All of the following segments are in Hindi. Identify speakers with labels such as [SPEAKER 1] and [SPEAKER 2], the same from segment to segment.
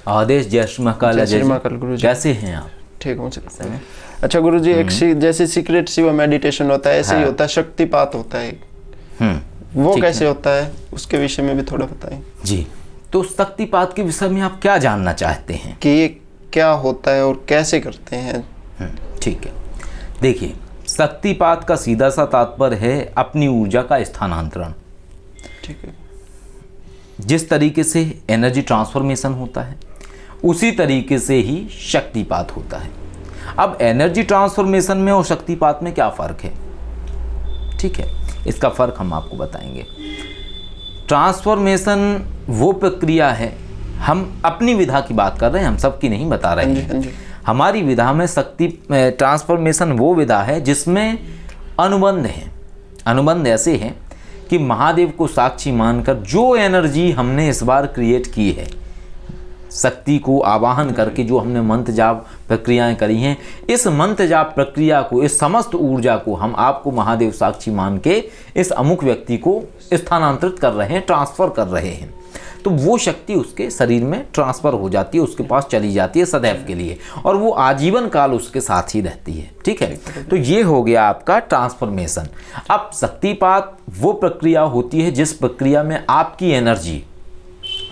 [SPEAKER 1] आदेश जय श्री महाकाल।
[SPEAKER 2] जय श्री महाकाल गुरुजी,
[SPEAKER 1] कैसे हैं आप?
[SPEAKER 2] ठीक हूँ सर। अच्छा गुरुजी, एक जैसे सीक्रेट शिवा मेडिटेशन होता है, ऐसे ही होता है शक्तिपात होता है, वो कैसे होता है उसके विषय में भी थोड़ा बताएं
[SPEAKER 1] जी। तो शक्तिपात के विषय में आप क्या जानना चाहते हैं
[SPEAKER 2] कि ये क्या होता है और कैसे करते हैं?
[SPEAKER 1] ठीक है, देखिए शक्तिपात का सीधा सा तात्पर्य है अपनी ऊर्जा का स्थानांतरण।
[SPEAKER 2] ठीक है।
[SPEAKER 1] जिस तरीके से एनर्जी ट्रांसफॉर्मेशन होता है उसी तरीके से ही शक्तिपात होता है। अब एनर्जी ट्रांसफॉर्मेशन में और शक्तिपात में क्या फ़र्क है? ठीक है, इसका फ़र्क हम आपको बताएंगे। ट्रांसफॉर्मेशन वो प्रक्रिया है, हम अपनी विधा की बात कर रहे हैं, हम सबकी नहीं बता रहे हैं। हमारी विधा में ट्रांसफॉर्मेशन वो विधा है जिसमें अनुबंध है। अनुबंध ऐसे हैं कि महादेव को साक्षी मानकर जो एनर्जी हमने इस बार क्रिएट की है, शक्ति को आवाहन करके जो हमने मंत्र जाप प्रक्रियाएं करी हैं, इस मंत्र जाप प्रक्रिया को, इस समस्त ऊर्जा को हम आपको महादेव साक्षी मान के इस अमुक व्यक्ति को स्थानांतरित कर रहे हैं, ट्रांसफ़र कर रहे हैं। तो वो शक्ति उसके शरीर में ट्रांसफ़र हो जाती है, उसके पास चली जाती है सदैव के लिए, और वो आजीवन काल उसके साथ ही रहती है। ठीक है, तो ये हो गया आपका ट्रांसफॉर्मेशन। अब शक्तिपात वो प्रक्रिया होती है जिस प्रक्रिया में आपकी एनर्जी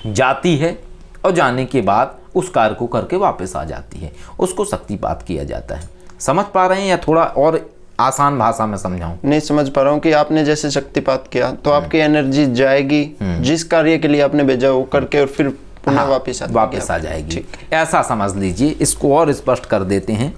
[SPEAKER 1] जाती है और जाने के बाद उस कार्य को करके वापस आ जाती है, उसको शक्तिपात किया जाता है। समझ पा रहे हैं या थोड़ा और आसान भाषा में समझाऊं?
[SPEAKER 2] नहीं समझ पा रहा हूँ कि आपने जैसे शक्तिपात किया तो आपकी एनर्जी जाएगी, जिस कार्य के लिए आपने भेजा वो करके और फिर पुनः वापस आ जाएगी।
[SPEAKER 1] ऐसा समझ लीजिए। इसको और स्पष्ट कर देते हैं।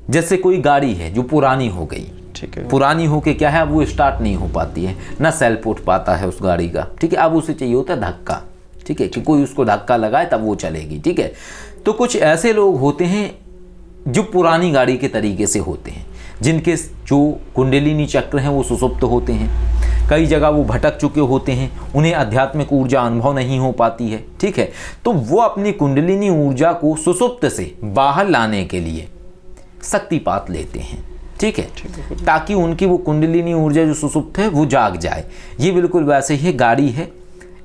[SPEAKER 1] जैसे कोई गाड़ी है जो पुरानी हो गई,
[SPEAKER 2] ठीक है,
[SPEAKER 1] पुरानी हो के क्या है, अब वो स्टार्ट नहीं हो पाती है, ना सेल्फ उठ पाता है उस गाड़ी का। ठीक है, अब उसे चाहिए होता है धक्का। ठीक है, कि कोई उसको धक्का लगाए तब वो चलेगी। ठीक है, तो कुछ ऐसे लोग होते हैं जो पुरानी गाड़ी के तरीके से होते हैं, जिनके जो कुंडलिनी चक्र हैं वो सुसुप्त होते हैं, कई जगह वो भटक चुके होते हैं, उन्हें आध्यात्मिक ऊर्जा अनुभव नहीं हो पाती है। ठीक है, तो वो अपनी कुंडलिनी ऊर्जा को सुसुप्त से बाहर लाने के लिए शक्तिपात लेते हैं। ठीक है, ताकि उनकी वो कुंडलिनी ऊर्जा जो सुसुप्त है वो जाग जाए। ये बिल्कुल वैसे ही गाड़ी है,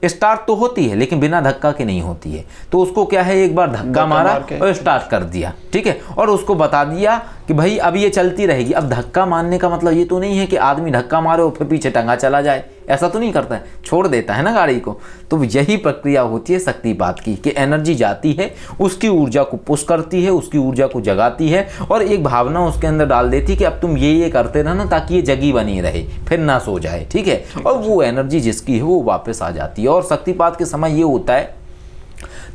[SPEAKER 1] स्टार्ट तो होती है लेकिन बिना धक्का के नहीं होती है। तो उसको क्या है, एक बार धक्का मारा और स्टार्ट कर दिया। ठीक है, और उसको बता दिया कि भाई अब ये चलती रहेगी। अब धक्का मारने का मतलब ये तो नहीं है कि आदमी धक्का मारे और फिर पीछे टंगा चला जाए, ऐसा तो नहीं करता है, छोड़ देता है ना गाड़ी को। तो यही प्रक्रिया होती है शक्तिपात की, कि एनर्जी जाती है, उसकी ऊर्जा को पुश करती है, उसकी ऊर्जा को जगाती है और एक भावना उसके अंदर डाल देती है कि अब तुम ये करते रहना ताकि ये जगी बनी रहे, फिर ना सो जाए। ठीक है, और वो एनर्जी जिसकी है वो वापस आ जाती है। और शक्तिपात के समय ये होता है,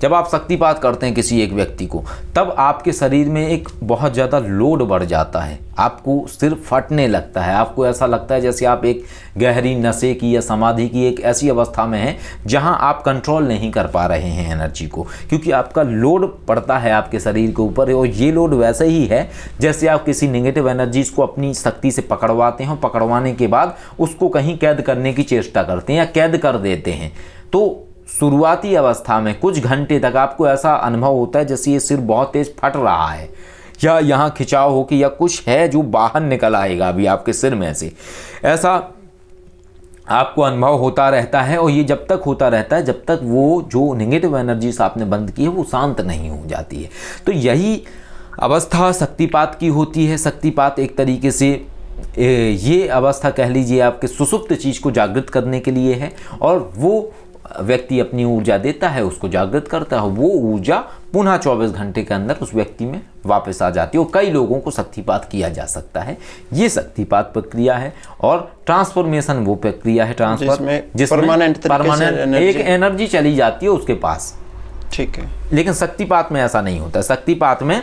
[SPEAKER 1] जब आप शक्तिपात करते हैं किसी एक व्यक्ति को, तब आपके शरीर में एक बहुत ज़्यादा लोड बढ़ जाता है, आपको सिर फटने लगता है, आपको ऐसा लगता है जैसे आप एक गहरी नशे की या समाधि की एक ऐसी अवस्था में हैं जहां आप कंट्रोल नहीं कर पा रहे हैं एनर्जी को, क्योंकि आपका लोड पड़ता है आपके शरीर के ऊपर। और ये लोड वैसे ही है जैसे आप किसी नेगेटिव एनर्जीज को अपनी शक्ति से पकड़वाते हैं, पकड़वाने के बाद उसको कहीं कैद करने की चेष्टा करते हैं या कैद कर देते हैं। तो शुरुआती अवस्था में कुछ घंटे तक आपको ऐसा अनुभव होता है जैसे ये सिर बहुत तेज फट रहा है, या यहाँ खिंचाव हो के या कुछ है जो बाहर निकल आएगा अभी आपके सिर में से, ऐसा आपको अनुभव होता रहता है। और ये जब तक होता रहता है जब तक वो जो नेगेटिव एनर्जीज आपने बंद की है वो शांत नहीं हो जाती है। तो यही अवस्था शक्तिपात की होती है। शक्तिपात एक तरीके से ये अवस्था कह लीजिए आपके सुसुप्त चीज़ को जागृत करने के लिए है, और वो व्यक्ति अपनी ऊर्जा देता है, उसको जागृत करता है, वो ऊर्जा पुनः 24 घंटे के अंदर उस व्यक्ति में वापस आ जाती है। और कई लोगों को शक्तिपात किया जा सकता है। ये शक्तिपात प्रक्रिया है। और ट्रांसफॉर्मेशन वो प्रक्रिया है जिसमें परमानेंट एक एनर्जी चली जाती है उसके पास।
[SPEAKER 2] ठीक है,
[SPEAKER 1] लेकिन शक्तिपात में ऐसा नहीं होता। शक्तिपात में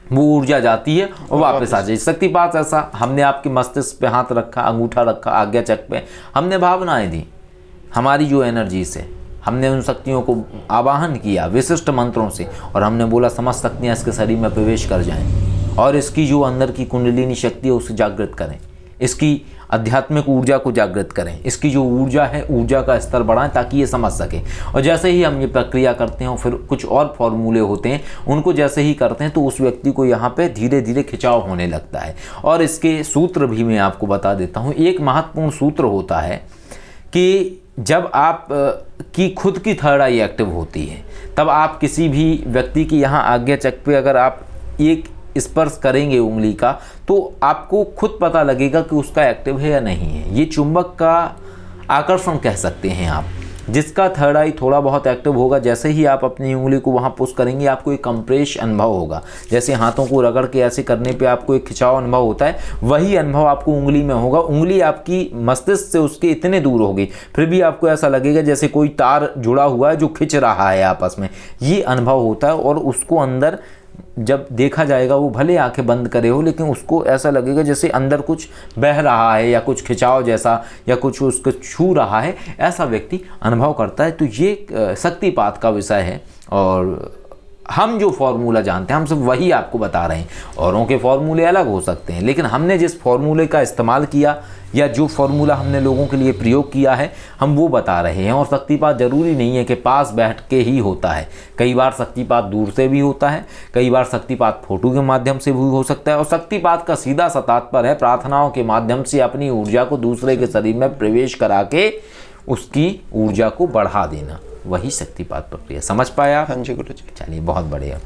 [SPEAKER 1] वो ऊर्जा जाती है और वापस आ जाती है। शक्तिपात ऐसा, हमने आपके मस्तिष्क पे हाथ रखा, अंगूठा रखा, आज्ञा चक्र पे, हमने भावनाएं दी, हमारी जो एनर्जी से हमने उन शक्तियों को आवाहन किया विशिष्ट मंत्रों से, और हमने बोला समस्त शक्तियाँ इसके शरीर में प्रवेश कर जाएं और इसकी जो अंदर की कुंडलिनी शक्ति है उसे जागृत करें, इसकी आध्यात्मिक ऊर्जा को जागृत करें, इसकी जो ऊर्जा है ऊर्जा का स्तर बढ़ाएं ताकि ये समझ सके। और जैसे ही हम ये प्रक्रिया करते हैं और फिर कुछ और फॉर्मूले होते हैं, उनको जैसे ही करते हैं तो उस व्यक्ति को यहाँ पे धीरे धीरे खिंचाव होने लगता है। और इसके सूत्र भी मैं आपको बता देता हूँ। एक महत्वपूर्ण सूत्र होता है कि जब आप की खुद की थर्ड आई एक्टिव होती है, तब आप किसी भी व्यक्ति की यहाँ आज्ञा चक्र पे अगर आप एक स्पर्श करेंगे उंगली का, तो आपको खुद पता लगेगा कि उसका एक्टिव है या नहीं है। ये चुंबक का आकर्षण कह सकते हैं आप। जिसका थर्ड आई थोड़ा बहुत एक्टिव होगा, जैसे ही आप अपनी उंगली को वहाँ पुश करेंगे, आपको एक कंप्रेस अनुभव होगा। जैसे हाथों को रगड़ के ऐसे करने पे आपको एक खिंचाव अनुभव होता है, वही अनुभव आपको उंगली में होगा। उंगली आपकी मस्तिष्क से उसके इतने दूर होगी, फिर भी आपको ऐसा लगेगा जैसे कोई तार जुड़ा हुआ है जो खिंच रहा है आपस में। ये अनुभव होता है, और उसको अंदर जब देखा जाएगा, वो भले आंखें बंद करे हो, लेकिन उसको ऐसा लगेगा जैसे अंदर कुछ बह रहा है या कुछ खिंचाव जैसा या कुछ उसको छू रहा है, ऐसा व्यक्ति अनुभव करता है। तो ये शक्तिपात का विषय है, और हम जो फॉर्मूला जानते हैं हम सब वही आपको बता रहे हैं। औरों के फॉर्मूले अलग हो सकते हैं, लेकिन हमने जिस फॉर्मूले का इस्तेमाल किया या जो फॉर्मूला हमने लोगों के लिए प्रयोग किया है, हम वो बता रहे हैं। और शक्तिपात जरूरी नहीं है कि पास बैठ के ही होता है। कई बार शक्तिपात दूर से भी होता है, कई बार शक्तिपात फोटो के माध्यम से भी हो सकता है। और शक्तिपात का सीधा सा तात्पर्य है प्रार्थनाओं के माध्यम से अपनी ऊर्जा को दूसरे के शरीर में प्रवेश करा के उसकी ऊर्जा को बढ़ा देना, वही शक्तिपात प्रक्रिया। समझ पाया?
[SPEAKER 2] हाँ जी गुरुजी।
[SPEAKER 1] चलिए, बहुत बढ़िया।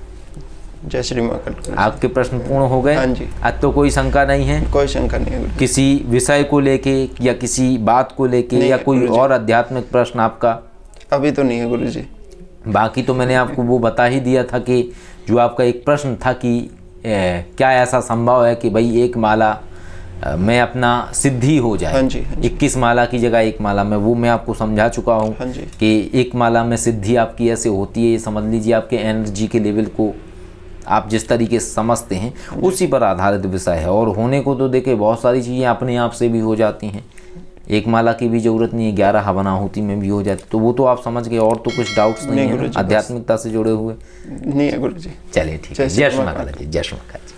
[SPEAKER 2] जय श्री महाकाल।
[SPEAKER 1] आपके प्रश्न पूर्ण हो गए?
[SPEAKER 2] हाँ जी।
[SPEAKER 1] अब तो कोई शंका नहीं है?
[SPEAKER 2] कोई शंका नहीं है गुरुजी।
[SPEAKER 1] किसी विषय को लेके या किसी बात को लेके या कोई और आध्यात्मिक प्रश्न आपका?
[SPEAKER 2] अभी तो नहीं है गुरुजी।
[SPEAKER 1] बाकी तो मैंने आपको वो बता ही दिया था कि जो आपका एक प्रश्न था कि क्या ऐसा संभव है कि भाई एक माला में अपना सिद्धि हो जाए।
[SPEAKER 2] हाँ जी, हाँ जी।
[SPEAKER 1] 21 माला की जगह एक माला में, वो मैं आपको समझा चुका हूँ।
[SPEAKER 2] हाँ जी।
[SPEAKER 1] कि एक माला में सिद्धि आपकी ऐसे होती है, ये समझ लीजिए आपके एनर्जी के लेवल को आप जिस तरीके से समझते हैं उसी पर आधारित विषय है। और होने को तो देखिए बहुत सारी चीज़ें अपने आप से भी हो जाती हैं, एक माला की भी जरूरत नहीं है, 11 हवनाहुति में भी हो जाती, तो वो तो आप समझ गए। और तो कुछ डाउट्स नहीं है आध्यात्मिकता से जुड़े हुए?
[SPEAKER 2] नहीं है गुरुजी।
[SPEAKER 1] चलिए ठीक है। जय श्री महाकाल जी। जय श्री महाकाल जी।